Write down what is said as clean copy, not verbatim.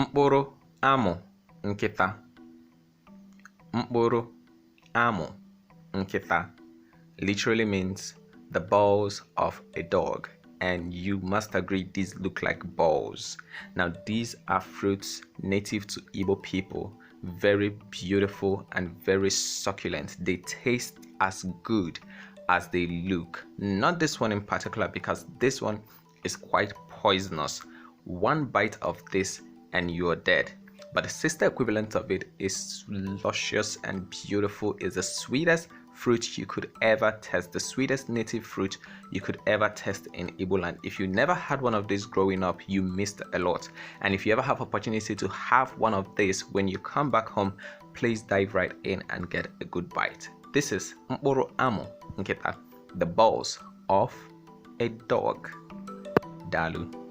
Mkpụrụ amụ nkịta. Mkpụrụ amụ nkịta literally means the balls of a dog, and you must agree these look like balls. Now these are fruits native to Igbo people, very beautiful and very succulent. They taste as good as they look. Not this one in particular, because this one is quite poisonous. One bite of this and you're dead. But the sister equivalent of it is luscious and beautiful. It's the sweetest fruit you could ever taste, the sweetest native fruit you could ever taste in Igbo land. If you never had one of these growing up, you missed a lot. And if you ever have opportunity to have one of these when you come back home, please dive right in and get a good bite. This is Mkpụrụ amụ nkịta, the balls of a dog. Dalu.